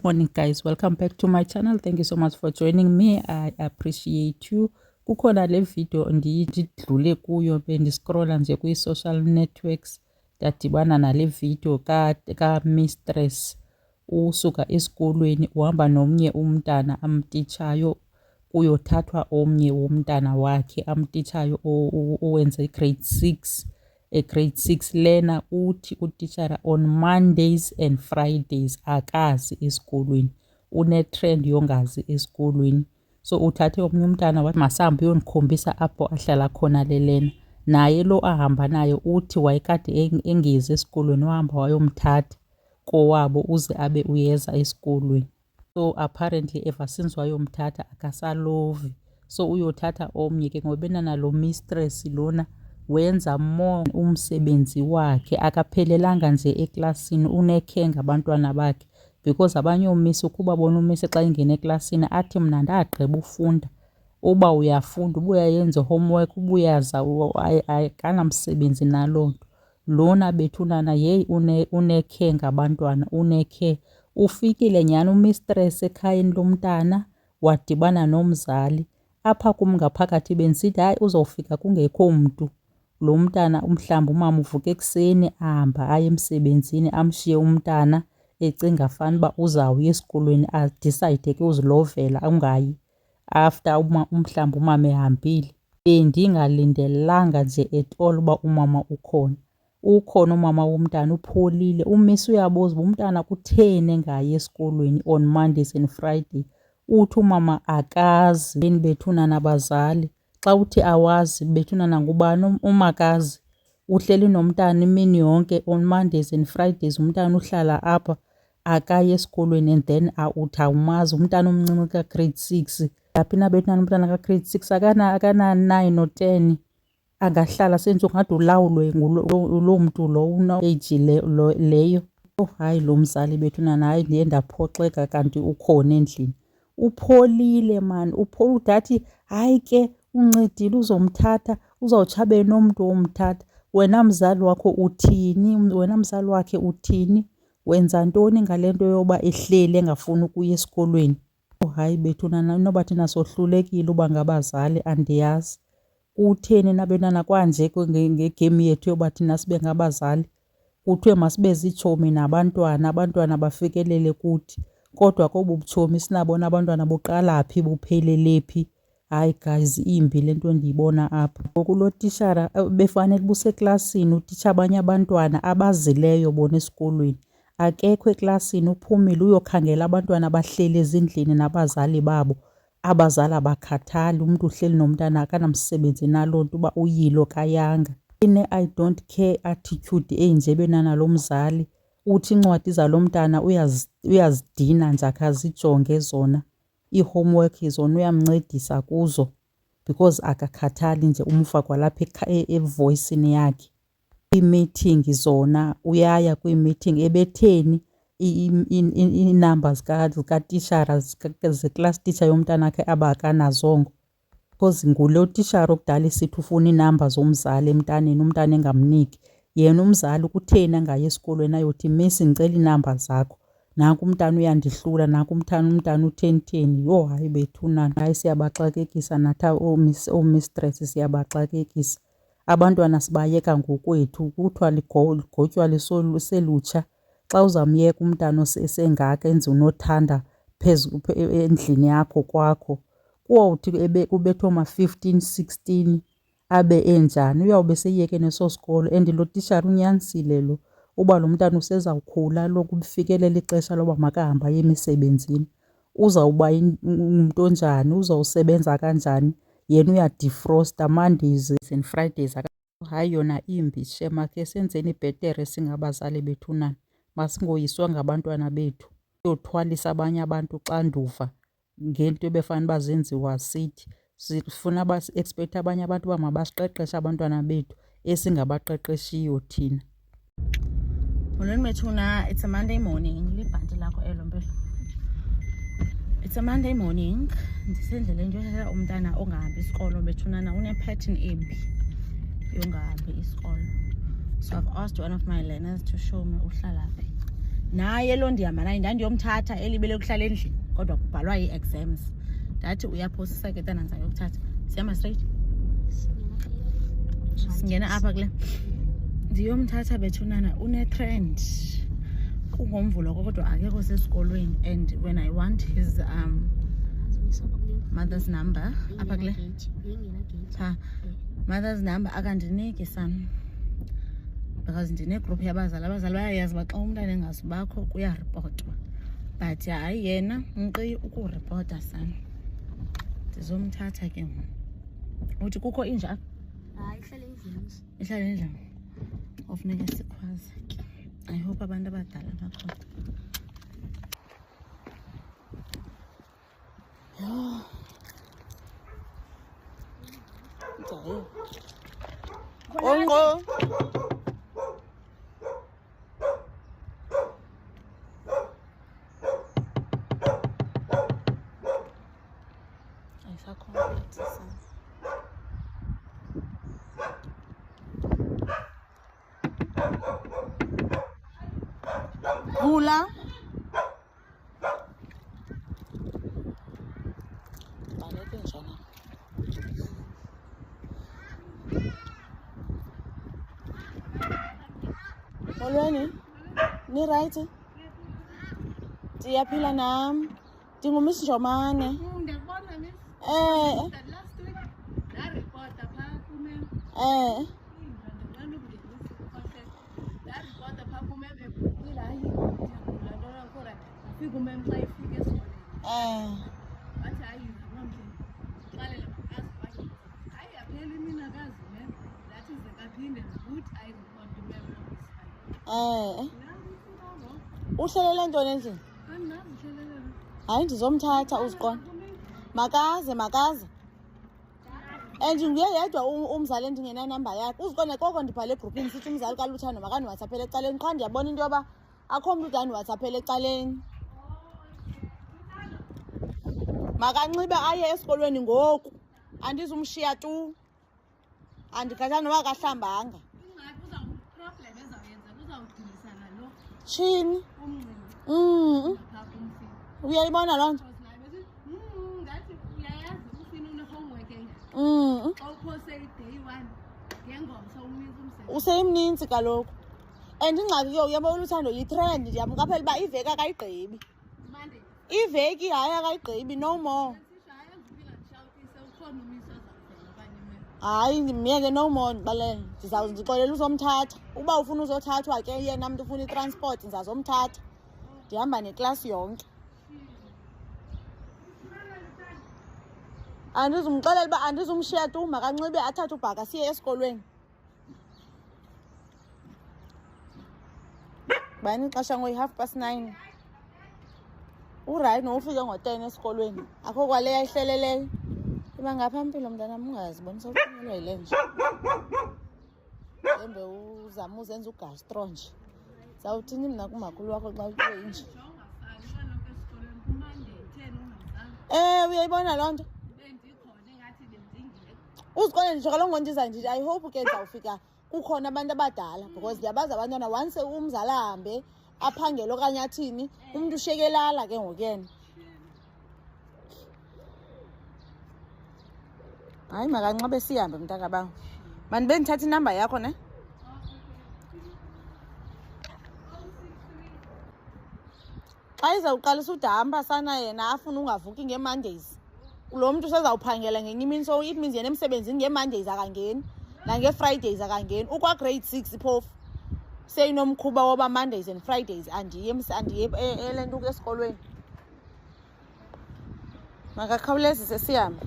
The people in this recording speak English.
Morning guys, welcome back to my channel. Thank you so much for joining me. I appreciate you. Kukhona le video ndidlule kuyo bendiscrolla nje kwi-social networks ndadibana nale video ka mistress usuka esikolweni uhamba nomnye umntana amtitshayo kuyothathwa omnye womntana wakhe amtitshayo owenze grade 6. Grade 6 lena uthi utitshala on Mondays and Fridays akazi esikolweni, une-trend yongazi esikolweni. So uthathe omnye umntana wathi masambe uyondikhombisa apho ahlala khona lelena. Naye lo ahamba naye uthi wayekade engezi esikolweni wahamba wayomthatha kowabo uze abe uyeza esikolweni. So apparently ever since wayomthatha akasalovi. So uyothatha omnye ke ngoba nalo mistress lona wenza more umsebenzi wakhe akaphelelanga nje eklasini unekhenga abantwana bakhe because abanye omisi ukuba bona umisi xa ingena eklasini athi mna ndagqiba ufunda uba uyafunda ubuya yenze homework ubuyaza akanamsebenzi naloo nto. Lona bethunana yeyi unekhenga abantwana unekhe. Ufikile nyani umistress ekhayeni lomntana wadibana nomzali apha kum ngaphakathi bendisithi hayi uzawufika kungekho mntu. Lo mntana mhlawumbi umama uvuka ekuseni ahamba aye emsebenzini amshiye umntana ecinga fanuba uzawuya esikolweni adicayide ke uzilovela ungayi after mhlawumbi umama ehambile. Bendingalindelanga nje at all uba umama ukhona umama womntana upholile. Umisi uyabuza uba umntana kutheni engayi esikolweni on Mondays and Friday. Uthi umama akazi. Bethuna nabazali xa uthi awazi bethunana ngubani umakazi uhleli nomntana imini yonke on Mondays and Fridays umntana uhlala apha akayi esikolweni and then uthi awumazi umntana omncinci ka-grade 6. Yaphi na bethunana umntana ka-grade 6 akana 9 or 10 angahlala senze ngathi ulawulwe loo mntu lo una-age leyo. Oh hayi lo mzali bethunana hayi ndiye ndaphoxeka kanti ukhona endlini. Upholile mani udathi hayi ke uncedile uzomthatha uzawutshabe nomntu womthatha. Wena mzali wakho uthini? Wena mzali wakhe uthini? Wenza ntoni ngale nto yoba ehleli engafuni ukuya esikolweni? Oh hayi bethunana inoba thina sohlulekile uba ngabazali andiyazi. Kutheni na bentwana kwanje ngegame yethu yoba thina sibe ngabazali kuthiwe masibe ziitshomi nabantwana abantwana bafikelele kuthi kodwa kobu butshomi sinabo nabantwana buqala phi buphelele phi? Hayi guys imbi le nto ndiyibona apha. Ngoku lo tishara befanele buseklasini utitsha abanye abantwana abazileyo bona esikolweni akekho eklasini uphumile uyokhangela abantwana abahleli ezindlini nabazali babo. Abazali abakhathali umntu uhleli nomntana akanamsebenzi naloo nto uba uyilo kayanga. I don't care attitude enje benana lo mzali uthi incwadi zalo mntana uyazidina nje akazijonge zona. Ii-homework zona uyamncedisa kuzo because akakhathali nje umva kwalapha evoyisini yakhe. Ii-meeting zona uyaya kwii-meeting ebetheni iinamba zikatishara ze-class teacher yomntana wakhe aba akanazongo because ngulo tishara okudala isithi ufuna iinamba zomzali emntaneni umntana engamniki. Yena umzali kutheni angayi esikolweni ayothi misi ndicela iinamba zakho nanku umntana uyandihlula nanku umntana utheni. Yho hayi bethunana hayi siyabaxakekisa nathi oomistress siyabaxakekisa. Abantwana sibayeka ngokwethu kuthiwa ligotywa liselutsha. Xa uzamyeka umntana esengaka enze unothanda phezu endlini yakho kwakho kowuthi kubethwa ma-15 16 abe enjani uyawube seyiyeke neso sikolo. And lo tishara unyanisile lo uba lo mntana usezawukhula loku kufikelela ixesha loba makahambe aye emisebenzini uzawuba umntu onjani uzawusebenza kanjani. Yena uyadifrosta Mondays and Fridays. Hayi yona imbi shema ke senzeni bhetere singabazali bethunana masingoyiswa ngabantwana bethu uyothwalisa abanye abantu uxanduva ngento ebefanele uba zenziwa sithi. Sifuna basi-ekspektha abanye abantu uba mabasiqeqeshe abantwana bethu esingabaqeqeshiyo thina. Molweni bethuna, it's a Monday morning. Libhanti lakho elo mpela. It's a Monday morning. Ndisendleleni ndiyothatha umntana ongahambi isikolo bethunana une-pattern embi yongahambi isikolo. So I've asked one of my learners to show me uhlala phi. naye lo ndihamba naye ndandiyomthatha elibele ukuhlala endlini kodwa kubhalwa ii-exams. Ndathi uyaphosisa ke tana ndizayokuthatha. Sihamba straight. Singena apha kule. Ndiyomthatha bethunana une-trend. Kungomvulo kodwa akekho sesikolweni, and when I want his mother's number apha kule mother's number akandiniki son, because ndine-group yabazali. Abazali bayayazi uba xa umntana engazubakho kuyaripotwa, but hayi yena nkqi ukuripota son. Ndizomthatha ke ngoku. Uthi kukho inja? Hayi, ihlala endlini. Ihlala endlini. Ofuneka sikhwaze ke. I hope abantu abadala bakhona. Yho. Ntayo. Onqo. Ayisakhomplethi sana. Vula. Baleke njani? Molweni, ni right? Ndiyaphila nam. NdinguMiss Njomane. Ndiyakubona, miss. That last week, ndaripota phaa kumem. Ndaripota phaa kumem ephukile. Hayi, ndiyagula ntona kodwa ndafika umem xa efika esikolweni. Wathi hayi, ngomhle. Xalela makazi wakhe. Hayi, aphela imini akazi mem. Ndathi ze kaphinde ukuthi ayiripote umem omsayo. Uhlelela ntoni endlini? Andinazihlelelela. Hayi, ndizomthatha uziqonda. Makaze. And nguye yedwa umzali endingenanamba yakhe. Uziqonda koko ndibhale egrupini sithi umzali kaLuthando makandiwhatsappele ecaleni. Qha ndiyabona into yoba akho mntu udandiwhatsappele ecaleni. Makanxibe aye esikolweni ngoku. Andizumshiya tu. Andikhathanga noba kahlambanga. Ingxaki problem ezawuyenza kuzawudingisana lo Tshini? umncinci phaa kumfini. Uyayibona loo nto? Ngathi uyayazi ufini une-homework engaka. Xa uphose i-day 1 ngengomso umisa umsebenzi. Useyimninzi kaloku. And ingxaki ke uyabo uLuthando yi-trend. Ndiyamqaphela uba iveki akayigqibi. Monday. Iveki hayi akayigqibi, no more. Sisho hayi angizuphinda ndishawutise ukhona umisa ozawuvela okanye imeko. Hayi ndimyeke no more ndibalele. Ndixolela uzomthatha. Uba ufuna uzothathwa ke yena mntu ufuna i-transport ndizazomthatha. Ndihamba neklasi yonke. Andizumxelela uba andizumshiya tu, makanxibe athathe ubhaka siye esikolweni. Bani ixesha ngoyi-9:30. Urayithi nofike ngo-10 esikolweni. Akho kwale yayihleleleyo. Iba ngaphambili mntanam ungaziboni sowuphunyelwa yile nje. Embe uzama uzenza ugastro nje. Zawuthini mna kumakhulu wakho xa utyiwe inje? Ungafani kaloku esikolweni kuMonday 10 ungazange. Uyayibona loo nto? Bendikhona engathi bendingekho. Uziqonde nditsho kaloku ngondiza ndithi I hope ke ndizawufika kukhona abantu abadala, because ndiyabazi abantwana once umzali ahambe aphangele okanye athini umntu ushekelala ke ngoku yena. Hayi makanxibe sihambe mntakabawo. Mandibe ndithatha inamba yakho ne? Xa izawuqalisa udamba sana yena afuna ungavuki ngee-Mondays. Lo mntu usezawuphangela ngenye imini, so it means yena emsebenzini ngee-Mondays akangeni nange-Fridays akangeni. Ukwa-grade 6 phofu seyinomkhuba woba Mondays and Fridays andiye ele nto esikolweni. Makakhawulezise sihambe.